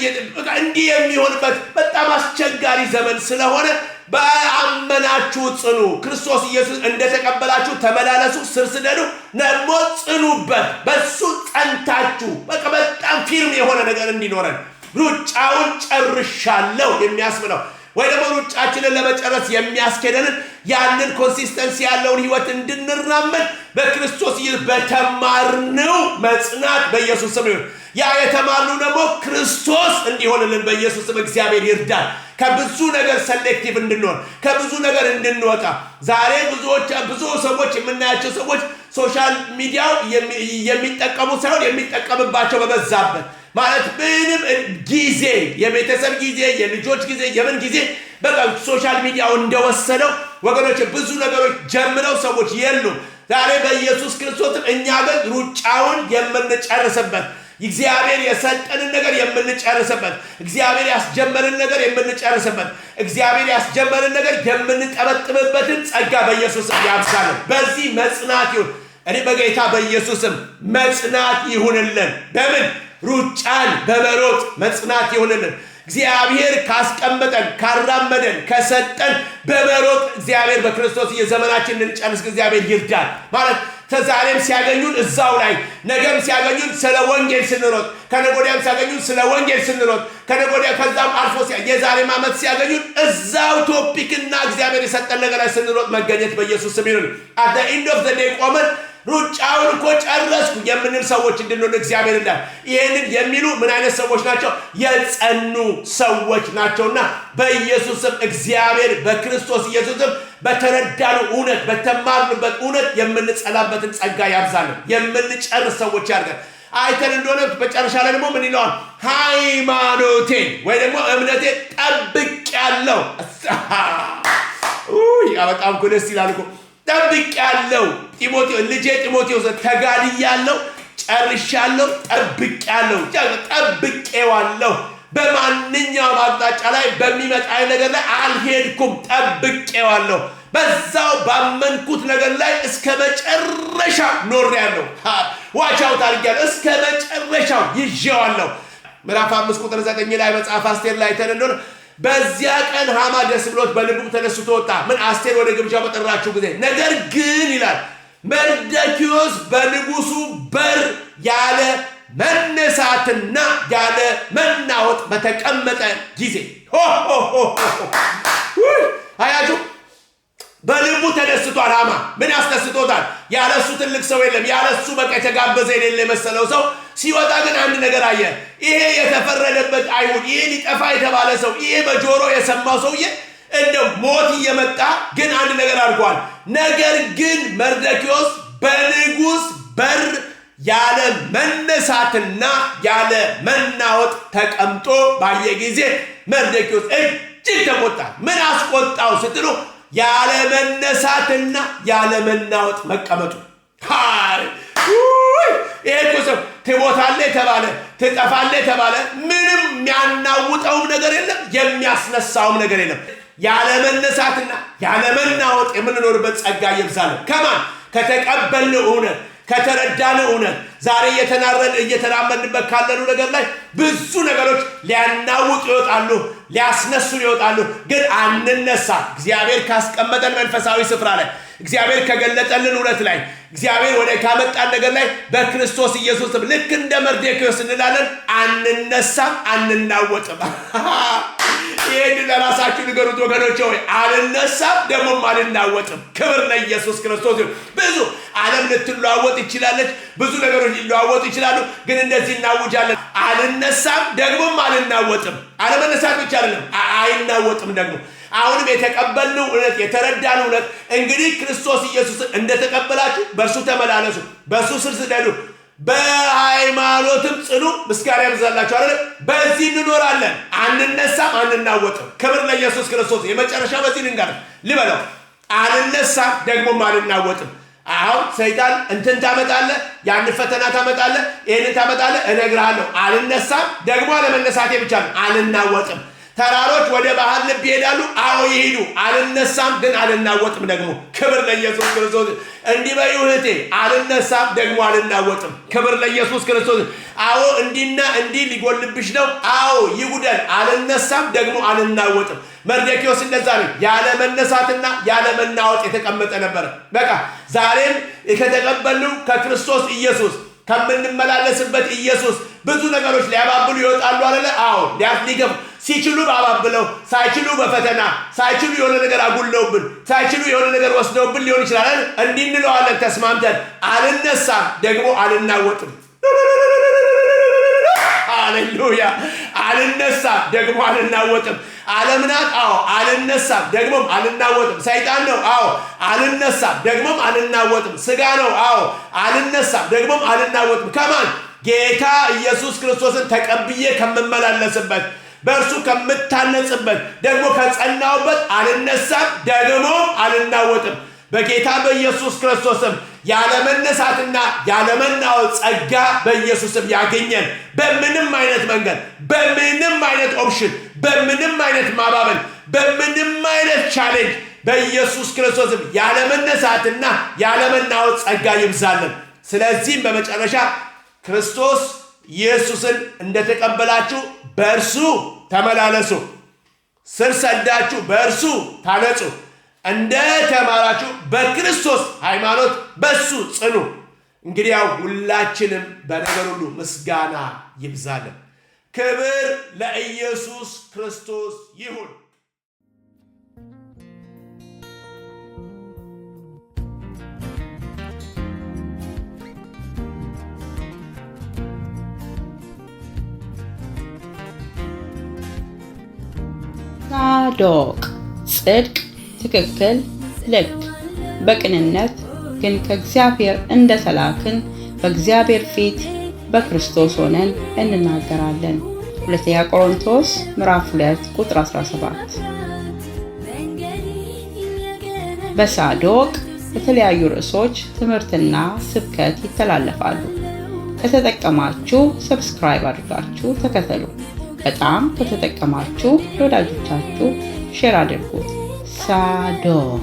እንዲህ የሚሆንበት በጣም አስቸጋሪ ዘመን ስለሆነ በአመናችሁ ጽኑ። ክርስቶስ ኢየሱስ እንደተቀበላችሁ ተመላለሱ፣ ስር ስደዱ፣ ደግሞ ጽኑበት። በሱ ጸንታችሁ በቃ በጣም ፊርም የሆነ ነገር እንዲኖረን ሩጫውን ጨርሻለሁ የሚያስብለው ወይ ደግሞ ሩጫችንን ለመጨረስ የሚያስኬደንን ያንን ኮንሲስተንሲ ያለውን ህይወት እንድንራመድ በክርስቶስ ኢየሱስ በተማርነው መጽናት በኢየሱስ ስም ይሁን። ያ የተማርነው ደግሞ ክርስቶስ እንዲሆንልን በኢየሱስ ስም እግዚአብሔር ይርዳል። ከብዙ ነገር ሰሌክቲቭ እንድንሆን ከብዙ ነገር እንድንወጣ ዛሬ ብዙ ሰዎች የምናያቸው ሰዎች ሶሻል ሚዲያው የሚጠቀሙ ሳይሆን የሚጠቀምባቸው በበዛበት ማለት ምንም ጊዜ የቤተሰብ ጊዜ የልጆች ጊዜ የምን ጊዜ በቃ ሶሻል ሚዲያው እንደወሰደው ወገኖች ብዙ ነገሮች ጀምረው ሰዎች የሉም። ዛሬ በኢየሱስ ክርስቶስ እኛ ግን ሩጫውን የምንጨርስበት እግዚአብሔር የሰጠንን ነገር የምንጨርስበት እግዚአብሔር ያስጀመረን ነገር የምንጨርስበት እግዚአብሔር ያስጀመረን ነገር የምንጠበጥብበትን ጸጋ በኢየሱስ ያብዛልን። በዚህ መጽናት ይሁን። እኔ በጌታ በኢየሱስም መጽናት ይሁንልን። በምን ሩጫን በመሮጥ መጽናት ይሁንልን። እግዚአብሔር ካስቀመጠን ካራመደን ከሰጠን በመሮጥ እግዚአብሔር በክርስቶስ የዘመናችን እንድንጨርስ እግዚአብሔር ይርዳል። ማለት ተዛሬም ሲያገኙን እዛው ላይ ነገም ሲያገኙን ስለ ወንጌል ስንሮጥ ከነጎዲያም ሲያገኙን ስለ ወንጌል ስንሮጥ ከነጎዲያ ከዛም አልፎ የዛሬም ዓመት ሲያገኙን እዛው ቶፒክና እግዚአብሔር የሰጠን ነገር ላይ ስንሮጥ መገኘት በኢየሱስ ስም ይሁን። at the end of the day ቆመን ሩጫውን እኮ ጨረስኩ የምንል ሰዎች እንድንሆን እግዚአብሔር እንዳል። ይሄንን የሚሉ ምን አይነት ሰዎች ናቸው? የጸኑ ሰዎች ናቸውና በኢየሱስም እግዚአብሔር በክርስቶስ ኢየሱስም በተረዳነው እውነት በተማርንበት እውነት የምንጸናበትን ጸጋ ያብዛልን። የምንጨርስ ሰዎች ያድርገን። አይተን እንደሆነ በጨረሻ ላይ ደግሞ ምን ይለዋል? ሃይማኖቴን ወይ ደግሞ እምነቴን ጠብቄያለሁ። በጣም እኮ ደስ ይላል እኮ ጠብቄያለሁ። ልጄ ጢሞቴዎስ ተጋድያለሁ፣ ጨርሻለሁ፣ ጠብቄያለሁ፣ ጠብቄዋለሁ። በማንኛውም አቅጣጫ ላይ በሚመጣ ነገር ላይ አልሄድኩም፣ ጠብቄዋለሁ። በዛው ባመንኩት ነገር ላይ እስከ መጨረሻው ኖሬያለሁ። ዋቻው ታርጊያለሁ፣ እስከ መጨረሻው ይዤዋለሁ። ምዕራፍ 5 ቁጥር 9 ላይ መጽሐፍ አስቴር ላይ ተነዶር በዚያ ቀን ሃማ ደስ ብሎት በልቡ ተነስቶ ወጣ። ምን አስቴር ወደ ግብዣው በጠራችው ጊዜ ነገር ግን ይላል መርዶክዮስ በንጉሱ በር ያለ መነሳትና ያለ መናወጥ በተቀመጠ ጊዜ አያችሁ በልቡ ተደስቷል። ሃማ ምን ያስደስቶታል? ያለሱ ትልቅ ሰው የለም። ያለሱ በቃ የተጋበዘ የሌለ የመሰለው ሰው ሲወጣ ግን አንድ ነገር አየ። ይሄ የተፈረደበት አይሁድ፣ ይሄ ሊጠፋ የተባለ ሰው፣ ይሄ በጆሮ የሰማው ሰውዬ እንደ ሞት እየመጣ ግን አንድ ነገር አድርጓል። ነገር ግን መርዶክዮስ በንጉሥ በር ያለ መነሳትና ያለ መናወጥ ተቀምጦ ባየ ጊዜ መርዶክዮስ እጅግ ተቆጣ። ምን አስቆጣው ስትሉ ያለ መነሳትና ያለ መናወጥ መቀመጡ። ይሄ እኮ ሰው ትሞታለህ የተባለ ትጠፋለህ የተባለ ምንም የሚያናውጠውም ነገር የለም፣ የሚያስነሳውም ነገር የለም። ያለ መነሳትና ያለ መናወጥ የምንኖርበት ጸጋ ይብዛልን። ከማን ከተቀበልነው እውነት ከተረዳነው እውነት ዛሬ እየተራመድንበት ካለነው ነገር ላይ ብዙ ነገሮች ሊያናውጡ ይወጣሉ፣ ሊያስነሱን ይወጣሉ። ግን አንነሳ። እግዚአብሔር ካስቀመጠን መንፈሳዊ ስፍራ ላይ እግዚአብሔር ከገለጠልን እውነት ላይ እግዚአብሔር ወደ ካመጣን ነገር ላይ በክርስቶስ ኢየሱስ ልክ እንደ መርዶክዮስ እንላለን። አንነሳም፣ አንናወጥም። ይሄን ለራሳችሁ ንገሩት ወገኖች ሆይ። አልነሳም ደግሞም አልናወጥም። ክብር ለኢየሱስ ክርስቶስ ይሁን። ብዙ ዓለም ልትለዋወጥ ይችላለች፣ ብዙ ነገሮች ሊለዋወጡ ይችላሉ። ግን እንደዚህ እናውጃለን። አልነሳም ደግሞም አልናወጥም። አለመነሳት ብቻ አይደለም፣ አይናወጥም ደግሞ። አሁንም የተቀበልነው እውነት የተረዳነው እውነት እንግዲህ ክርስቶስ ኢየሱስን እንደተቀበላችሁ በእርሱ ተመላለሱ፣ በእርሱ ስር ስደዱ፣ በሃይማኖትም ጽኑ፣ ምስጋና ይብዛላችሁ አይደል? በዚህ እንኖራለን። አንነሳም፣ አንናወጥም። ክብር ለኢየሱስ ክርስቶስ። የመጨረሻ በዚህ ልበለው፣ አልነሳም ደግሞም አልናወጥም። አሁን ሰይጣን እንትን ታመጣለህ፣ ያን ፈተና ታመጣለህ፣ ይሄንን ታመጣለህ፣ እነግርሃለሁ። አልነሳም ደግሞ አለመነሳቴ ብቻ ነው፣ አልናወጥም። ተራሮች ወደ ባህር ልብ ይሄዳሉ፣ አዎ ይሄዱ፣ አልነሳም ግን አልናወጥም ደግሞ። ክብር ለኢየሱስ ክርስቶስ። እንዲህ በይው እህቴ፣ አልነሳም ደግሞ አልናወጥም። ክብር ለኢየሱስ ክርስቶስ። አዎ እንዲና እንዲህ ሊጎልብሽ ነው፣ አዎ ይጉደል፣ አልነሳም ደግሞ አልናወጥም። መርዶክዮስ እንደዛ ነው፣ ያለ መነሳትና ያለ መናወጥ የተቀመጠ ነበር። በቃ ዛሬም ከተቀበልነው ከክርስቶስ ኢየሱስ ከምንመላለስበት ኢየሱስ ብዙ ነገሮች ሊያባብሉ ይወጣሉ አይደለ? አዎ ሊገቡ ሲችሉ ባባብለው፣ ሳይችሉ በፈተና ሳይችሉ የሆነ ነገር አጉለውብን፣ ሳይችሉ የሆነ ነገር ወስደውብን ሊሆን ይችላል። እንዲህ እንለዋለን ተስማምተን፣ አልነሳም ደግሞ አልናወጥም። ሃሌሉያ! አልነሳም ደግሞ አልናወጥም። ዓለም ናት፣ አዎ አልነሳም ደግሞም አልናወጥም። ሰይጣን ነው፣ አዎ አልነሳም ደግሞም አልናወጥም። ስጋ ነው፣ አዎ አልነሳም ደግሞም አልናወጥም። ከማን? ጌታ ኢየሱስ ክርስቶስን ተቀብዬ ከምመላለስበት በእርሱ ከምታነጽበት ደግሞ ከጸናውበት አልነሳም ደግሞም አልናወጥም። በጌታ በኢየሱስ ክርስቶስም ያለመነሳትና ያለመናወጥ ጸጋ በኢየሱስም ያገኘን። በምንም አይነት መንገድ፣ በምንም አይነት ኦፕሽን፣ በምንም አይነት ማባበል፣ በምንም አይነት ቻሌንጅ በኢየሱስ ክርስቶስም ያለመነሳትና ያለመናወጥ ጸጋ ይብዛልን። ስለዚህም በመጨረሻ ክርስቶስ ኢየሱስን እንደተቀበላችሁ በእርሱ ተመላለሱ፣ ስር ሰዳችሁ በእርሱ ታነጹ፣ እንደ ተማራችሁ በክርስቶስ ሃይማኖት በሱ ጽኑ። እንግዲያው ሁላችንም በነገር ሁሉ ምስጋና ይብዛልን። ክብር ለኢየሱስ ክርስቶስ ይሁን። ሳዶቅ ጽድቅ፣ ትክክል፣ ልክ፣ በቅንነት ግን ከእግዚአብሔር እንደተላክን በእግዚአብሔር ፊት በክርስቶስ ሆነን እንናገራለን። ሁለተኛ ቆሮንቶስ ምዕራፍ 2 ቁጥር 17። በሳዶቅ የተለያዩ ርዕሶች ትምህርትና ስብከት ይተላለፋሉ። ከተጠቀማችሁ ሰብስክራይብ አድርጋችሁ ተከተሉ። በጣም ከተጠቀማችሁ ለወዳጆቻችሁ ሼር አድርጉት። ሳዶቅ